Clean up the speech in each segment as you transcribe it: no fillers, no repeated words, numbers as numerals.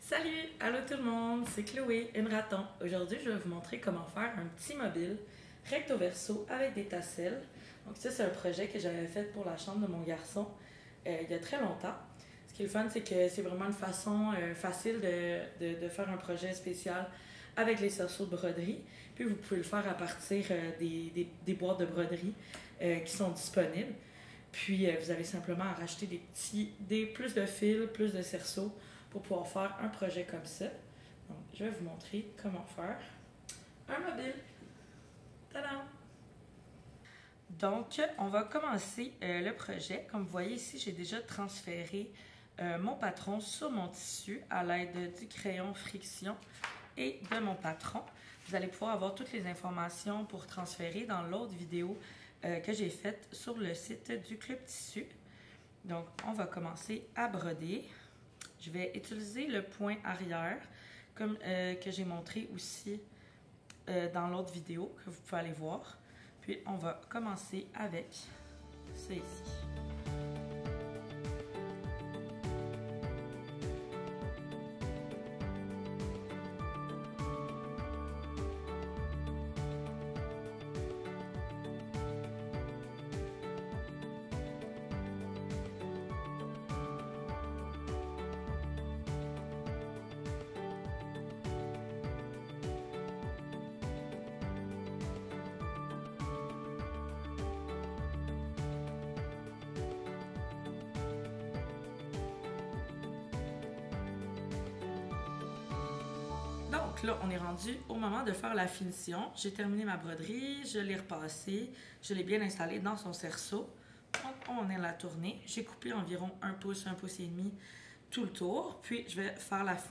Salut! Allô tout le monde, c'est Chloé, une raton. Aujourd'hui, je vais vous montrer comment faire un petit mobile recto verso avec des tasselles. Donc ça, c'est un projet que j'avais fait pour la chambre de mon garçon il y a très longtemps. Ce qui est le fun, c'est que c'est vraiment une façon facile de faire un projet spécial avec les cerceaux de broderie. Puis vous pouvez le faire à partir des boîtes de broderie qui sont disponibles. Puis vous avez simplement à racheter plus de fils, plus de cerceaux pour pouvoir faire un projet comme ça. Donc, je vais vous montrer comment faire un mobile. Tadam! Donc, on va commencer le projet. Comme vous voyez ici, j'ai déjà transféré mon patron sur mon tissu à l'aide du crayon friction et de mon patron. Vous allez pouvoir avoir toutes les informations pour transférer dans l'autre vidéo que j'ai faite sur le site du Club Tissu. Donc, on va commencer à broder. Je vais utiliser le point arrière, comme que j'ai montré aussi dans l'autre vidéo, que vous pouvez aller voir. Puis, on va commencer avec ça ici. Donc là, on est rendu au moment de faire la finition. J'ai terminé ma broderie, je l'ai repassée, je l'ai bien installée dans son cerceau. Donc, on est la tournée. J'ai coupé environ 1 pouce et demi tout le tour. Puis, je vais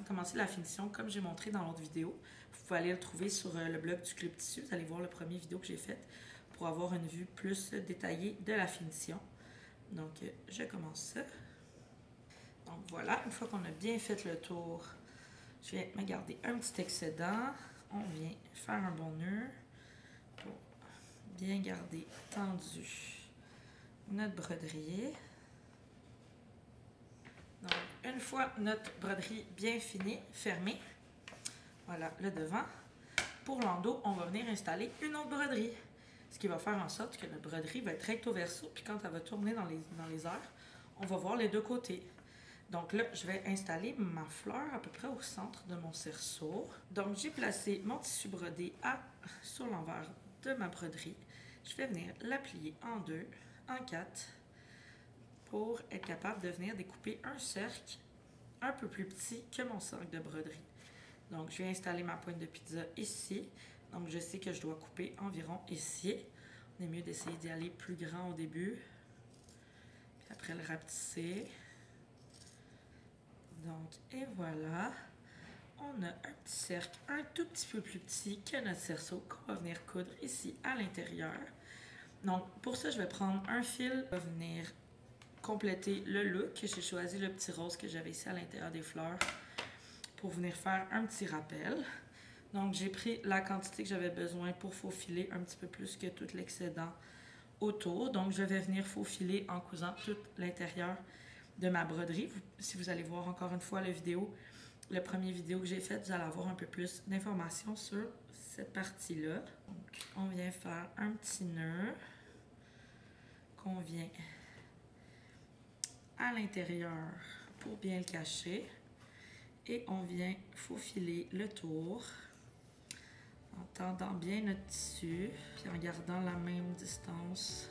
commencer la finition comme j'ai montré dans l'autre vidéo. Vous pouvez aller le trouver sur le blog du Club Tissu. Vous allez voir le premier vidéo que j'ai faite pour avoir une vue plus détaillée de la finition. Donc, je commence ça. Donc, voilà. Une fois qu'on a bien fait le tour, je viens me garder un petit excédent. On vient faire un bon nœud pour bien garder tendu notre broderie. Donc, une fois notre broderie bien finie, fermée, voilà le devant, pour l'endos, on va venir installer une autre broderie. Ce qui va faire en sorte que notre broderie va être recto verso, puis quand elle va tourner dans les airs, on va voir les deux côtés. Donc là, je vais installer ma fleur à peu près au centre de mon cerceau. Donc, j'ai placé mon tissu brodé sur l'envers de ma broderie. Je vais venir la plier en deux, en quatre, pour être capable de venir découper un cercle un peu plus petit que mon cercle de broderie. Donc, je vais installer ma pointe de pizza ici. Donc, je sais que je dois couper environ ici. On est mieux d'essayer d'y aller plus grand au début. Puis après, le rapetisser. Donc, et voilà, on a un petit cercle un tout petit peu plus petit que notre cerceau qu'on va venir coudre ici à l'intérieur. Donc, pour ça, je vais prendre un fil, je vais venir compléter le look. J'ai choisi le petit rose que j'avais ici à l'intérieur des fleurs pour venir faire un petit rappel. Donc, j'ai pris la quantité que j'avais besoin pour faufiler un petit peu plus que tout l'excédent autour. Donc, je vais venir faufiler en cousant tout l'intérieur de ma broderie. Si vous allez voir encore une fois le premier vidéo que j'ai fait, vous allez avoir un peu plus d'informations sur cette partie-là. Donc, on vient faire un petit nœud qu'on vient à l'intérieur pour bien le cacher. Et on vient faufiler le tour en tendant bien notre tissu, puis en gardant la même distance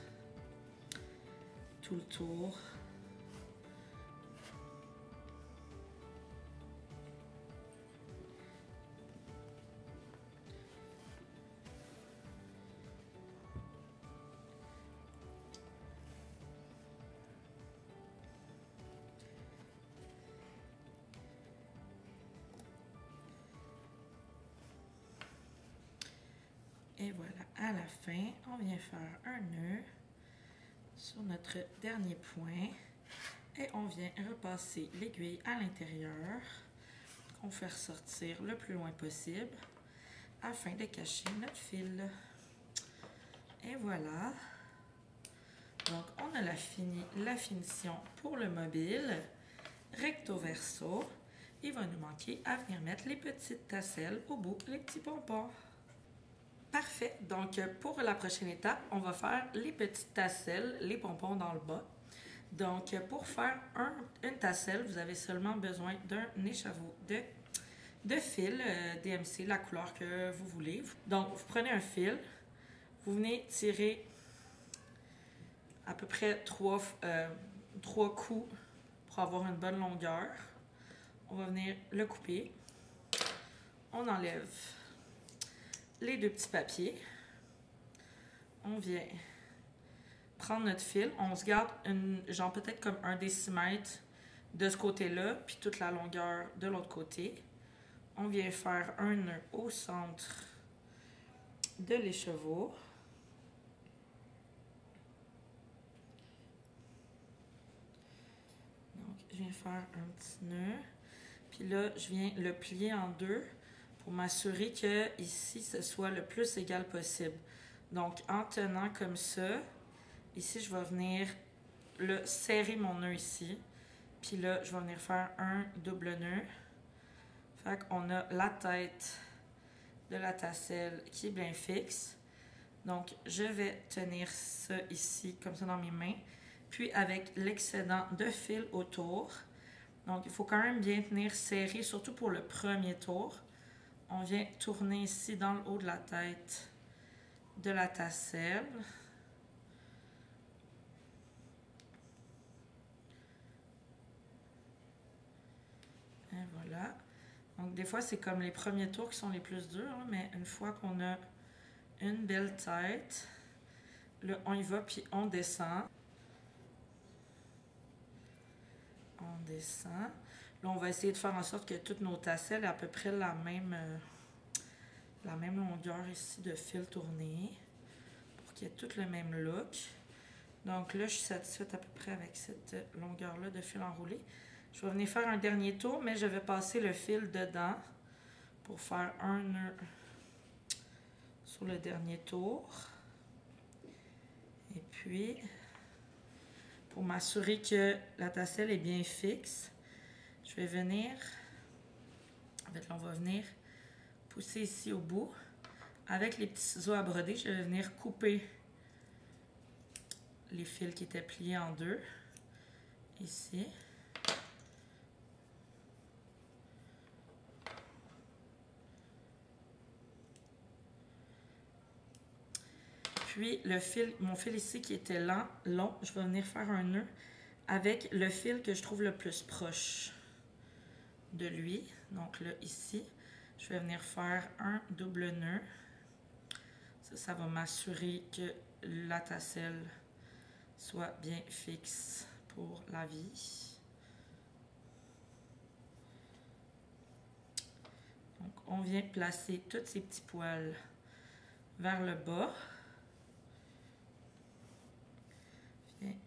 tout le tour. Et voilà, à la fin, on vient faire un nœud sur notre dernier point et on vient repasser l'aiguille à l'intérieur qu'on fait ressortir le plus loin possible afin de cacher notre fil. Et voilà. Donc, on a la finition pour le mobile recto verso. il va nous manquer à venir mettre les petites tasselles au bout, les petits pompons. Parfait. Donc, pour la prochaine étape, on va faire les petites tasselles, les pompons dans le bas. Donc, pour faire une tasselle, vous avez seulement besoin d'un écheveau de fil DMC, la couleur que vous voulez. Donc, vous prenez un fil, vous venez tirer à peu près 3 coups pour avoir une bonne longueur. On va venir le couper. On enlève les 2 petits papiers. On vient prendre notre fil. On se garde genre peut-être comme 1 décimètre de ce côté-là, puis toute la longueur de l'autre côté. On vient faire un nœud au centre de l'écheveau. Donc, je viens faire un petit nœud. Puis là, je viens le plier en 2 pour m'assurer que ici, ce soit le plus égal possible. Donc, en tenant comme ça, ici, je vais venir serrer mon nœud ici. Puis là, je vais venir faire un double nœud. Fait qu'on a la tête de la tasselle qui est bien fixe. Donc, je vais tenir ça ici, comme ça dans mes mains. Puis, avec l'excédent de fil autour. Donc, il faut quand même bien tenir serré, surtout pour le premier tour. On vient tourner ici dans le haut de la tête de la tasselle. Et voilà. Donc, des fois, c'est comme les premiers tours qui sont les plus durs, hein, mais une fois qu'on a une belle tête, là, on y va, puis on descend. On descend. Là, on va essayer de faire en sorte que toutes nos tasselles aient à peu près la même longueur ici de fil tourné pour qu'il y ait tout le même look. Donc là, je suis satisfaite à peu près avec cette longueur-là de fil enroulé. Je vais venir faire un dernier tour, mais je vais passer le fil dedans pour faire un nœud sur le dernier tour. Et puis, pour m'assurer que la tasselle est bien fixe, je vais venir, en fait, là, on va venir pousser ici au bout. Avec les petits ciseaux à broder, je vais venir couper les fils qui étaient pliés en 2, ici. Puis, mon fil ici qui était long, je vais venir faire un nœud avec le fil que je trouve le plus proche de lui. Donc là, ici, je vais venir faire un double nœud. Ça va m'assurer que la tasselle soit bien fixe pour la vie. Donc, on vient placer tous ces petits poils vers le bas.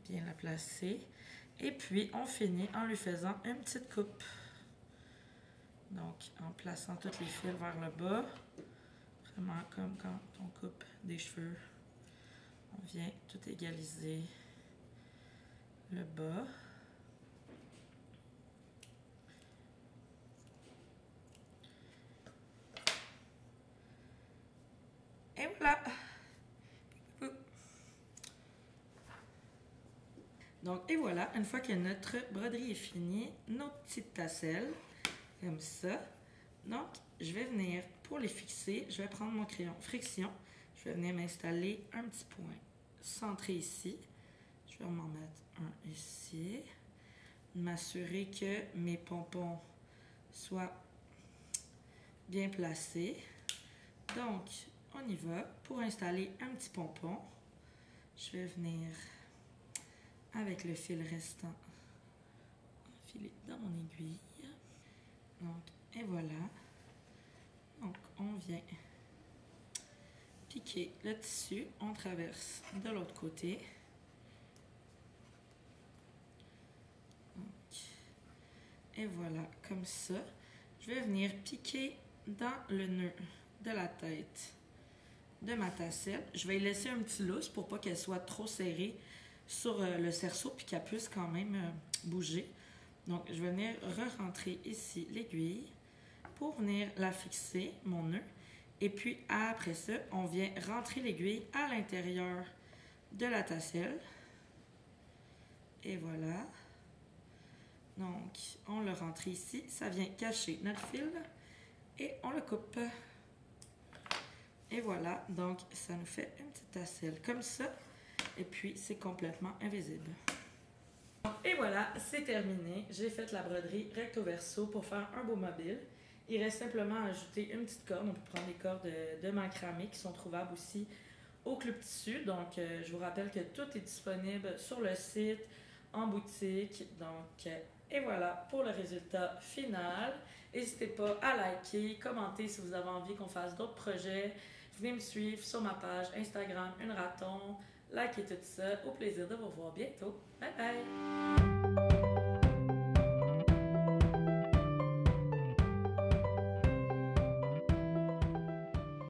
Bien la placer. Et puis, on finit en lui faisant une petite coupe. Donc, en plaçant tous les fils vers le bas. Vraiment comme quand on coupe des cheveux. On vient tout égaliser le bas. Et voilà! Donc, et voilà, une fois que notre broderie est finie, nos petites tasselles, comme ça. Donc, je vais venir, pour les fixer, je vais prendre mon crayon friction. Je vais venir m'installer un petit point centré ici. Je vais m'en mettre un ici. M'assurer que mes pompons soient bien placés. Donc, on y va. Pour installer un petit pompon, je vais venir avec le fil restant enfiler dans mon aiguille. Donc, et voilà. Donc, on vient piquer le tissu. On traverse de l'autre côté. Donc, et voilà, comme ça. Je vais venir piquer dans le nœud de la tête de ma tasselle. Je vais y laisser un petit lousse pour pas qu'elle soit trop serrée sur le cerceau puis qu'elle puisse quand même bouger. Donc, je vais venir re-rentrer ici l'aiguille pour venir la fixer, mon nœud. Et puis, après ça, on vient rentrer l'aiguille à l'intérieur de la tasselle. Et voilà. Donc, on le rentre ici. Ça vient cacher notre fil. Et on le coupe. Et voilà. Donc, ça nous fait une petite tasselle comme ça. Et puis, c'est complètement invisible. Et voilà, c'est terminé. J'ai fait la broderie recto verso pour faire un beau mobile. Il reste simplement à ajouter une petite corde. On peut prendre les cordes de macramé qui sont trouvables aussi au Club Tissu. Donc, je vous rappelle que tout est disponible sur le site, en boutique. Donc, et voilà pour le résultat final. N'hésitez pas à liker, commenter si vous avez envie qu'on fasse d'autres projets. Venez me suivre sur ma page Instagram Une Raton. Likez tout ça. Au plaisir de vous revoir bientôt. Bye bye!